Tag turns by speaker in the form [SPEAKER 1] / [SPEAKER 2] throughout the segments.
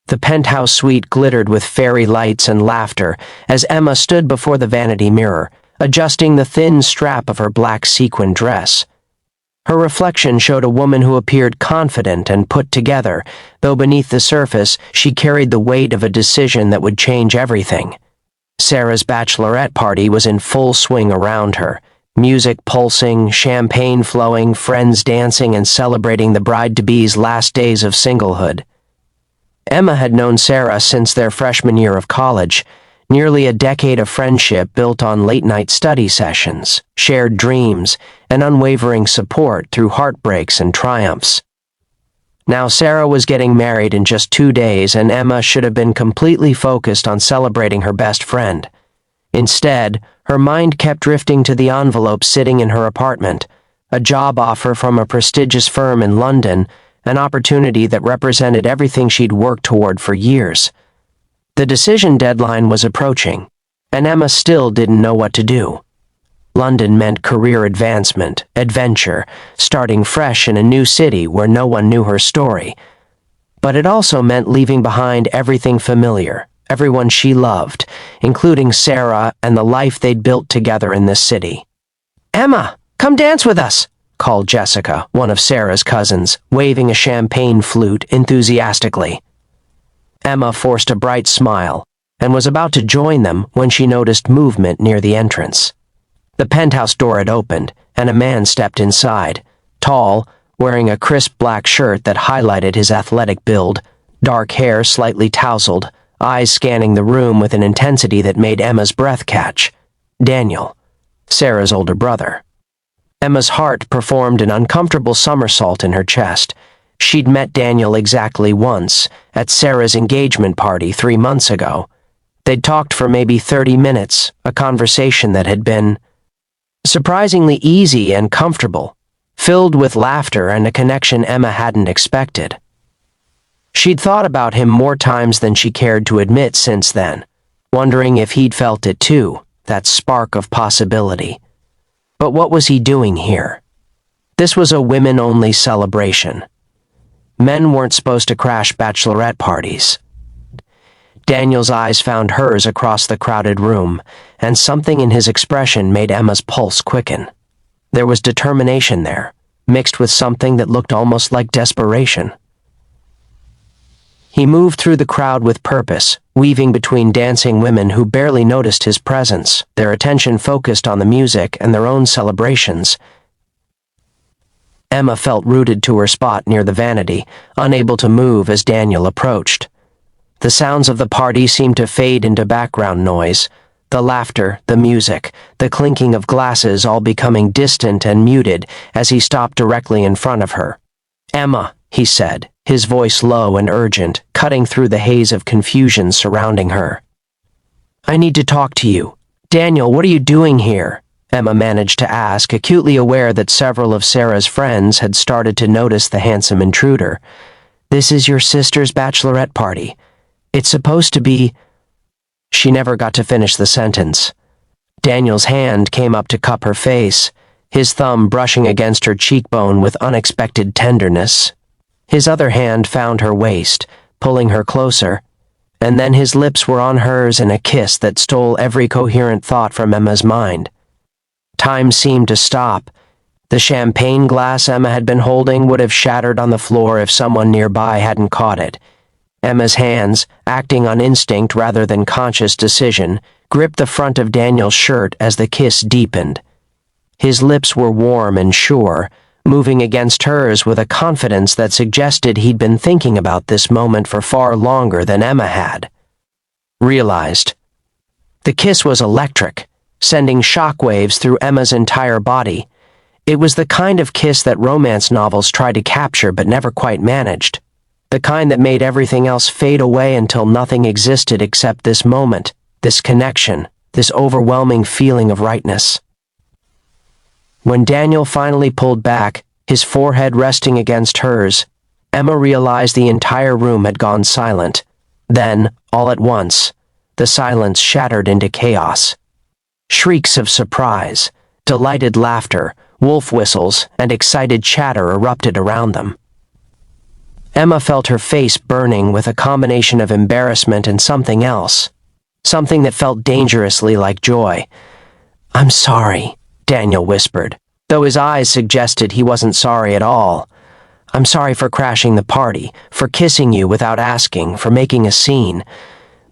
[SPEAKER 1] The penthouse suite glittered with fairy lights and laughter as Emma stood before the vanity mirror, adjusting the thin strap of her black sequin dress. Her reflection showed a woman who appeared confident and put together, though beneath the surface she carried the weight of a decision that would change everything. Sarah's bachelorette party was in full swing around her, music pulsing, champagne flowing, friends dancing and celebrating the bride-to-be's last days of singlehood. Emma had known Sarah since their freshman year of college, nearly a decade of friendship built on late-night study sessions, shared dreams, and unwavering support through heartbreaks and triumphs. Now Sarah was getting married in just 2 days, and Emma should have been completely focused on celebrating her best friend. Instead, her mind kept drifting to the envelope sitting in her apartment, a job offer from a prestigious firm in London, an opportunity that represented everything she'd worked toward for years. The decision deadline was approaching, and Emma still didn't know what to do. London meant career advancement, adventure, starting fresh in a new city where no one knew her story. But it also meant leaving behind everything familiar, everyone she loved, including Sarah and the life they'd built together in this city. "Emma, come dance with us," called Jessica, one of Sarah's cousins, waving a champagne flute enthusiastically. Emma forced a bright smile and was about to join them when she noticed movement near the entrance. The penthouse door had opened, and a man stepped inside, tall, wearing a crisp black shirt that highlighted his athletic build, dark hair slightly tousled, eyes scanning the room with an intensity that made Emma's breath catch. Daniel, Sarah's older brother. Emma's heart performed an uncomfortable somersault in her chest. She'd met Daniel exactly once, at Sarah's engagement party 3 months ago. They'd talked for maybe 30 minutes, a conversation that had been surprisingly easy and comfortable, filled with laughter and a connection Emma hadn't expected. She'd thought about him more times than she cared to admit since then, wondering if he'd felt it too, that spark of possibility. But what was he doing here? This was a women-only celebration. Men weren't supposed to crash bachelorette parties. Daniel's eyes found hers across the crowded room, and something in his expression made Emma's pulse quicken. There was determination there, mixed with something that looked almost like desperation. He moved through the crowd with purpose, weaving between dancing women who barely noticed his presence, their attention focused on the music and their own celebrations. Emma felt rooted to her spot near the vanity, unable to move as Daniel approached. The sounds of the party seemed to fade into background noise, the laughter, the music, the clinking of glasses all becoming distant and muted as he stopped directly in front of her. "Emma," he said, his voice low and urgent, cutting through the haze of confusion surrounding her. "I need to talk to you." "Daniel, what are you doing here?" Emma managed to ask, acutely aware that several of Sarah's friends had started to notice the handsome intruder. "This is your sister's bachelorette party. It's supposed to be—" She never got to finish the sentence. Daniel's hand came up to cup her face, his thumb brushing against her cheekbone with unexpected tenderness. His other hand found her waist, pulling her closer, and then his lips were on hers in a kiss that stole every coherent thought from Emma's mind. Time seemed to stop. The champagne glass Emma had been holding would have shattered on the floor if someone nearby hadn't caught it. Emma's hands, acting on instinct rather than conscious decision, gripped the front of Daniel's shirt as the kiss deepened. His lips were warm and sure, moving against hers with a confidence that suggested he'd been thinking about this moment for far longer than Emma had realized. The kiss was electric, sending shockwaves through Emma's entire body. It was the kind of kiss that romance novels try to capture but never quite managed. The kind that made everything else fade away until nothing existed except this moment, this connection, this overwhelming feeling of rightness. When Daniel finally pulled back, his forehead resting against hers, Emma realized the entire room had gone silent. Then, all at once, the silence shattered into chaos. Shrieks of surprise, delighted laughter, wolf whistles, and excited chatter erupted around them. Emma felt her face burning with a combination of embarrassment and something else. Something that felt dangerously like joy. "I'm sorry," Daniel whispered, though his eyes suggested he wasn't sorry at all. "I'm sorry for crashing the party, for kissing you without asking, for making a scene.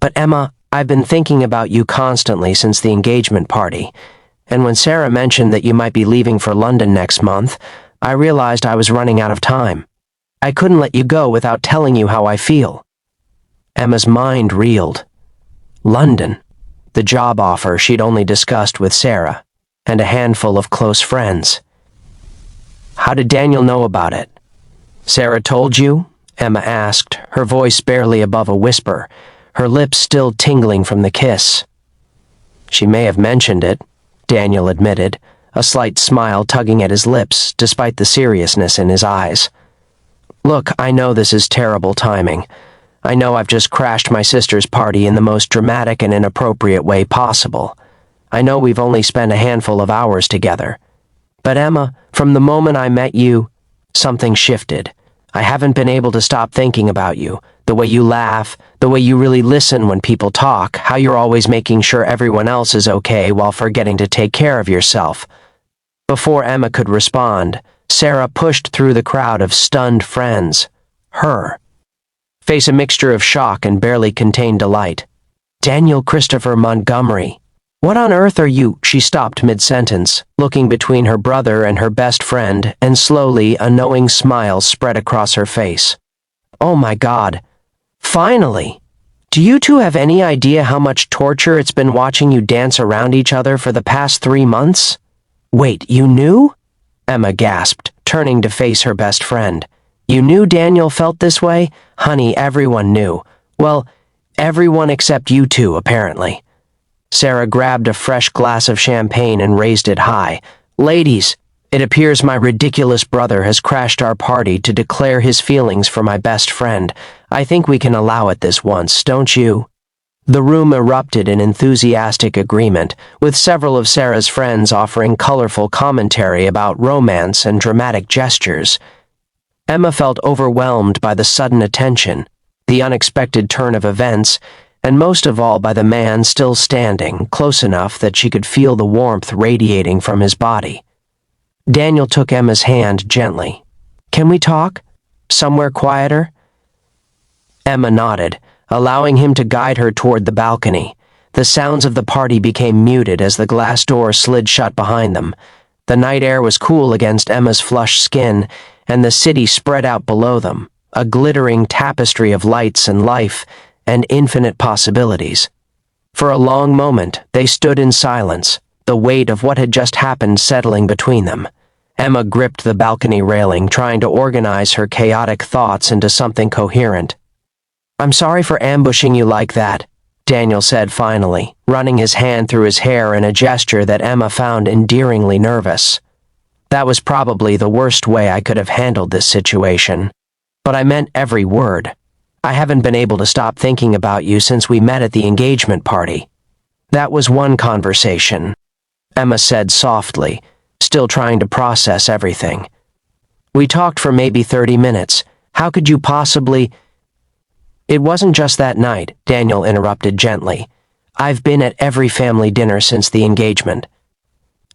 [SPEAKER 1] But Emma, I've been thinking about you constantly since the engagement party, and when Sarah mentioned that you might be leaving for London next month, I realized I was running out of time. I couldn't let you go without telling you how I feel." Emma's mind reeled. London, the job offer she'd only discussed with Sarah, and a handful of close friends. "How did Daniel know about it?" "Sarah told you?" Emma asked, her voice barely above a whisper, her lips still tingling from the kiss. "She may have mentioned it," Daniel admitted, a slight smile tugging at his lips despite the seriousness in his eyes. "Look, I know this is terrible timing. I know I've just crashed my sister's party in the most dramatic and inappropriate way possible. I know we've only spent a handful of hours together. But Emma, from the moment I met you, something shifted. I haven't been able to stop thinking about you, the way you laugh, the way you really listen when people talk, how you're always making sure everyone else is okay while forgetting to take care of yourself." Before Emma could respond, Sarah pushed through the crowd of stunned friends. Her. Face a mixture of shock and barely contained delight. "Daniel Christopher Montgomery. What on earth are you?" She stopped mid-sentence, looking between her brother and her best friend, and slowly a knowing smile spread across her face. "Oh my God. Finally! Do you two have any idea how much torture it's been watching you dance around each other for the past 3 months? Wait, you knew?" Emma gasped, turning to face her best friend. "You knew Daniel felt this way? Honey, everyone knew. Well, everyone except you two, apparently." Sarah grabbed a fresh glass of champagne and raised it high. "Ladies, it appears my ridiculous brother has crashed our party to declare his feelings for my best friend. I think we can allow it this once, don't you?" The room erupted in enthusiastic agreement, with several of Sarah's friends offering colorful commentary about romance and dramatic gestures. Emma felt overwhelmed by the sudden attention, the unexpected turn of events, and most of all by the man still standing, close enough that she could feel the warmth radiating from his body. Daniel took Emma's hand gently. "Can we talk? Somewhere quieter?" Emma nodded, allowing him to guide her toward the balcony. The sounds of the party became muted as the glass door slid shut behind them. The night air was cool against Emma's flushed skin, and the city spread out below them, a glittering tapestry of lights and life and infinite possibilities. For a long moment, they stood in silence, the weight of what had just happened settling between them. Emma gripped the balcony railing, trying to organize her chaotic thoughts into something coherent. "I'm sorry for ambushing you like that," Daniel said finally, running his hand through his hair in a gesture that Emma found endearingly nervous. "That was probably the worst way I could have handled this situation. But I meant every word. I haven't been able to stop thinking about you since we met at the engagement party." "That was one conversation," Emma said softly, still trying to process everything. "We talked for maybe 30 minutes. How could you possibly—" "It wasn't just that night," Daniel interrupted gently. "I've been at every family dinner since the engagement.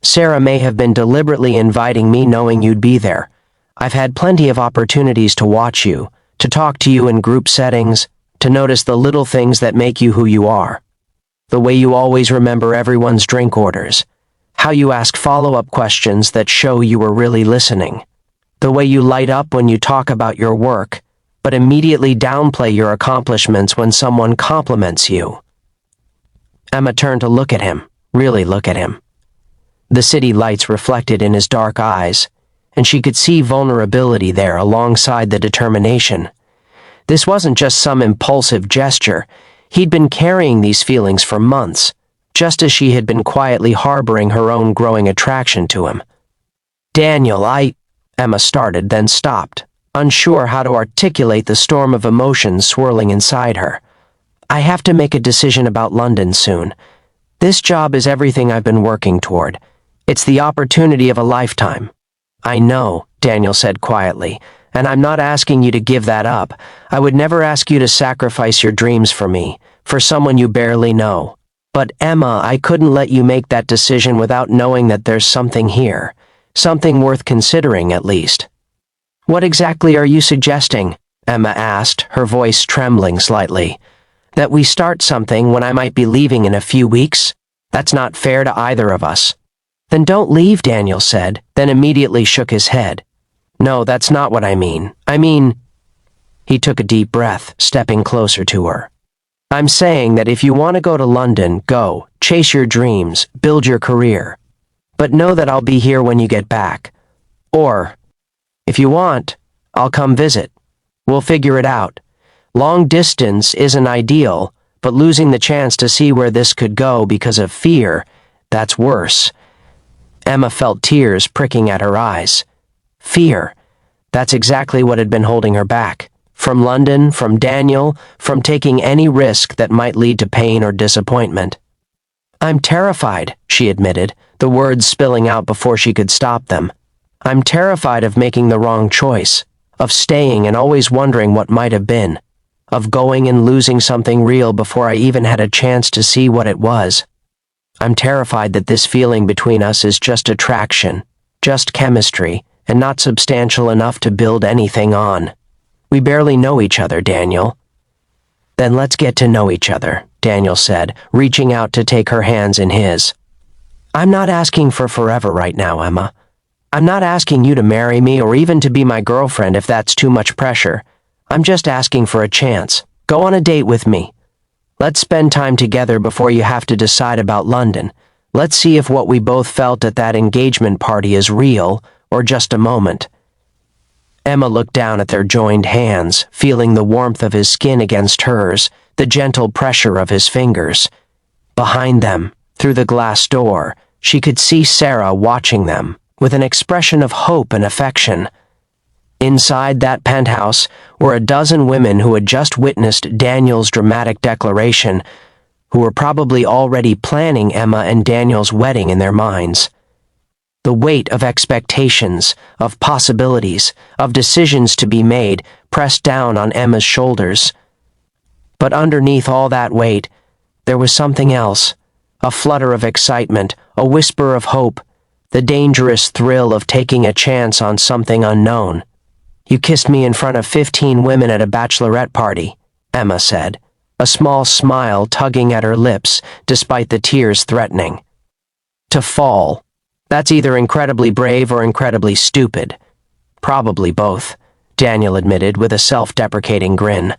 [SPEAKER 1] Sarah may have been deliberately inviting me knowing you'd be there. I've had plenty of opportunities to watch you, to talk to you in group settings, to notice the little things that make you who you are. The way you always remember everyone's drink orders. How you ask follow-up questions that show you were really listening. The way you light up when you talk about your work, but immediately downplay your accomplishments when someone compliments you." Emma turned to look at him, really look at him. The city lights reflected in his dark eyes, and she could see vulnerability there alongside the determination. This wasn't just some impulsive gesture. He'd been carrying these feelings for months, just as she had been quietly harboring her own growing attraction to him. "Daniel, Emma started, then stopped, unsure how to articulate the storm of emotions swirling inside her. "I have to make a decision about London soon. This job is everything I've been working toward. It's the opportunity of a lifetime." "I know," Daniel said quietly, And I'm not asking you to give that up. I would never ask you to sacrifice your dreams for me, for someone you barely know. But Emma, I couldn't let you make that decision without knowing that there's something here. Something worth considering, at least. What exactly are you suggesting? Emma asked, her voice trembling slightly. That we start something when I might be leaving in a few weeks? That's not fair to either of us. Then don't leave, Daniel said, then immediately shook his head. No, that's not what I mean. He took a deep breath, stepping closer to her. I'm saying that if you want to go to London, go, chase your dreams, build your career. But know that I'll be here when you get back. Or, if you want, I'll come visit. We'll figure it out. Long distance isn't ideal, but losing the chance to see where this could go because of fear, that's worse. Emma felt tears pricking at her eyes. Fear. That's exactly what had been holding her back. From London, from Daniel, from taking any risk that might lead to pain or disappointment. I'm terrified, she admitted, the words spilling out before she could stop them. I'm terrified of making the wrong choice, of staying and always wondering what might have been, of going and losing something real before I even had a chance to see what it was. I'm terrified that this feeling between us is just attraction, just chemistry, and not substantial enough to build anything on. We barely know each other, Daniel. Then let's get to know each other, Daniel said, reaching out to take her hands in his. I'm not asking for forever right now, Emma. I'm not asking you to marry me or even to be my girlfriend if that's too much pressure. I'm just asking for a chance. Go on a date with me. Let's spend time together before you have to decide about London. Let's see if what we both felt at that engagement party is real or just a moment. Emma looked down at their joined hands, feeling the warmth of his skin against hers, the gentle pressure of his fingers. Behind them, through the glass door, she could see Sarah watching them, with an expression of hope and affection. Inside that penthouse were a dozen women who had just witnessed Daniel's dramatic declaration, who were probably already planning Emma and Daniel's wedding in their minds. The weight of expectations, of possibilities, of decisions to be made pressed down on Emma's shoulders. But underneath all that weight, there was something else, a flutter of excitement, a whisper of hope, the dangerous thrill of taking a chance on something unknown. You kissed me in front of 15 women at a bachelorette party, Emma said, a small smile tugging at her lips despite the tears threatening. To fall. That's either incredibly brave or incredibly stupid. Probably both, Daniel admitted with a self-deprecating grin.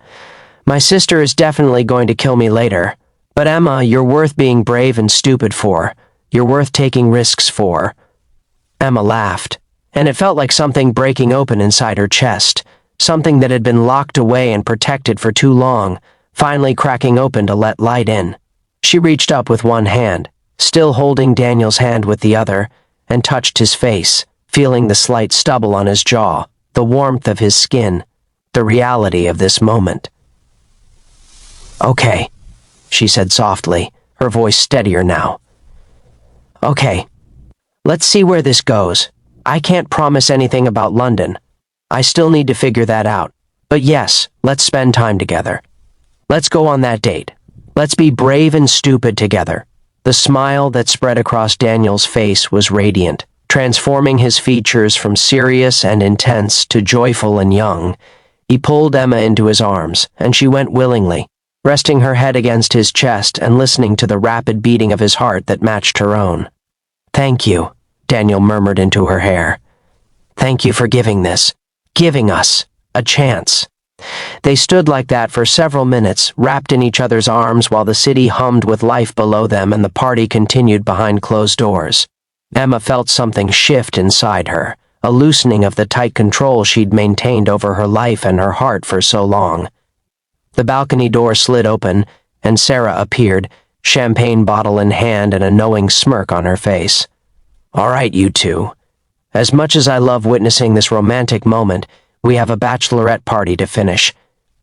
[SPEAKER 1] My sister is definitely going to kill me later. But Emma, you're worth being brave and stupid for. You're worth taking risks for. Emma laughed, and it felt like something breaking open inside her chest, something that had been locked away and protected for too long, finally cracking open to let light in. She reached up with one hand, still holding Daniel's hand with the other, and touched his face, feeling the slight stubble on his jaw, the warmth of his skin, the reality of this moment. Okay, she said softly, her voice steadier now. Okay, let's see where this goes. I can't promise anything about London. I still need to figure that out. But yes, let's spend time together. Let's go on that date. Let's be brave and stupid together. The smile that spread across Daniel's face was radiant, transforming his features from serious and intense to joyful and young. He pulled Emma into his arms, and she went willingly, resting her head against his chest and listening to the rapid beating of his heart that matched her own. Thank you, Daniel murmured into her hair. Thank you for giving us, a chance. They stood like that for several minutes, wrapped in each other's arms while the city hummed with life below them and the party continued behind closed doors. Emma felt something shift inside her, a loosening of the tight control she'd maintained over her life and her heart for so long. The balcony door slid open, and Sarah appeared, champagne bottle in hand and a knowing smirk on her face. All right, you two. As much as I love witnessing this romantic moment, we have a bachelorette party to finish.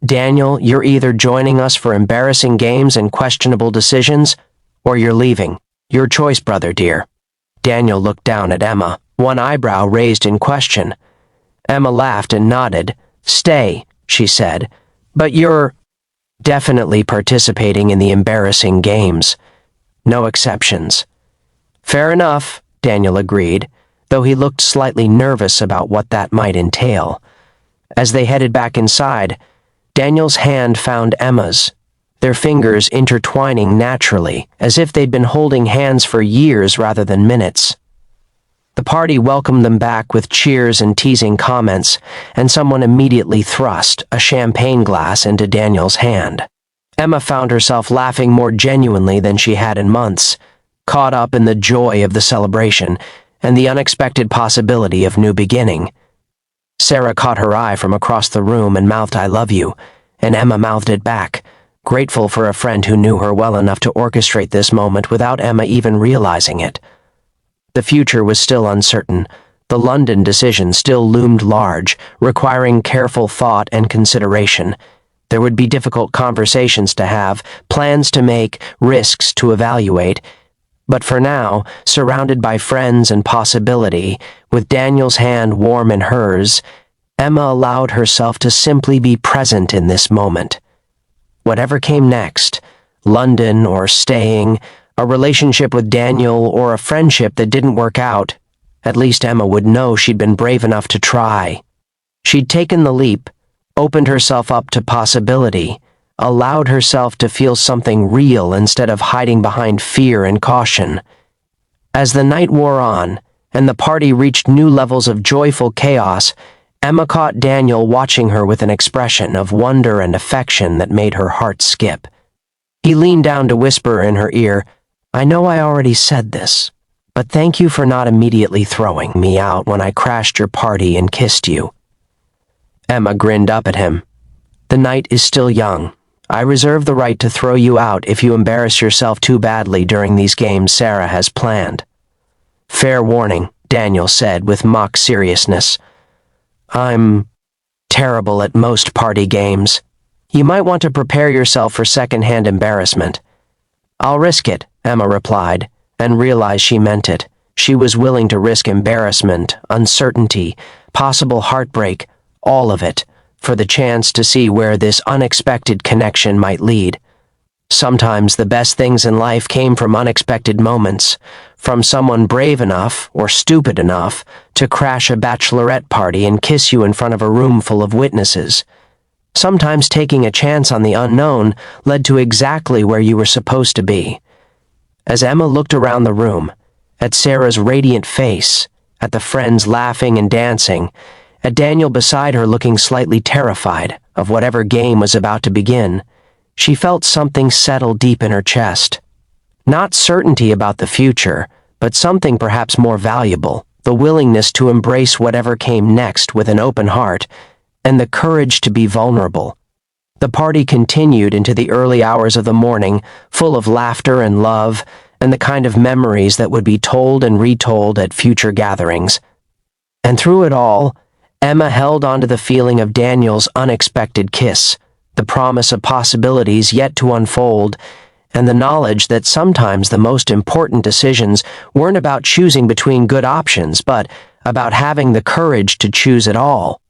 [SPEAKER 1] Daniel, you're either joining us for embarrassing games and questionable decisions, or you're leaving. Your choice, brother dear. Daniel looked down at Emma, one eyebrow raised in question. Emma laughed and nodded. "Stay," she said. "But you're definitely participating in the embarrassing games. No exceptions." "Fair enough," Daniel agreed, though he looked slightly nervous about what that might entail. As they headed back inside, Daniel's hand found Emma's, their fingers intertwining naturally, as if they'd been holding hands for years rather than minutes. The party welcomed them back with cheers and teasing comments, and someone immediately thrust a champagne glass into Daniel's hand. Emma found herself laughing more genuinely than she had in months, caught up in the joy of the celebration and the unexpected possibility of new beginning. Sarah caught her eye from across the room and mouthed, "I love you," and Emma mouthed it back, grateful for a friend who knew her well enough to orchestrate this moment without Emma even realizing it. The future was still uncertain. The London decision still loomed large, requiring careful thought and consideration. There would be difficult conversations to have, plans to make, risks to evaluate. But for now, surrounded by friends and possibility, with Daniel's hand warm in hers, Emma allowed herself to simply be present in this moment. Whatever came next, London or staying, a relationship with Daniel or a friendship that didn't work out, at least Emma would know she'd been brave enough to try. She'd taken the leap, opened herself up to possibility, allowed herself to feel something real instead of hiding behind fear and caution. As the night wore on, and the party reached new levels of joyful chaos, Emma caught Daniel watching her with an expression of wonder and affection that made her heart skip. He leaned down to whisper in her ear, "I know I already said this, but thank you for not immediately throwing me out when I crashed your party and kissed you." Emma grinned up at him. "The night is still young. I reserve the right to throw you out if you embarrass yourself too badly during these games Sarah has planned." "Fair warning," Daniel said with mock seriousness. "I'm terrible at most party games. You might want to prepare yourself for second-hand embarrassment." "I'll risk it," Emma replied, and realized she meant it. She was willing to risk embarrassment, uncertainty, possible heartbreak, all of it, for the chance to see where this unexpected connection might lead. Sometimes the best things in life came from unexpected moments, from someone brave enough, or stupid enough, to crash a bachelorette party and kiss you in front of a room full of witnesses. Sometimes taking a chance on the unknown led to exactly where you were supposed to be. As Emma looked around the room, at Sarah's radiant face, at the friends laughing and dancing, at Daniel beside her looking slightly terrified of whatever game was about to begin, she felt something settle deep in her chest. Not certainty about the future, but something perhaps more valuable, the willingness to embrace whatever came next with an open heart, and the courage to be vulnerable. The party continued into the early hours of the morning, full of laughter and love, and the kind of memories that would be told and retold at future gatherings. And through it all, Emma held onto the feeling of Daniel's unexpected kiss, the promise of possibilities yet to unfold, and the knowledge that sometimes the most important decisions weren't about choosing between good options, but about having the courage to choose it all.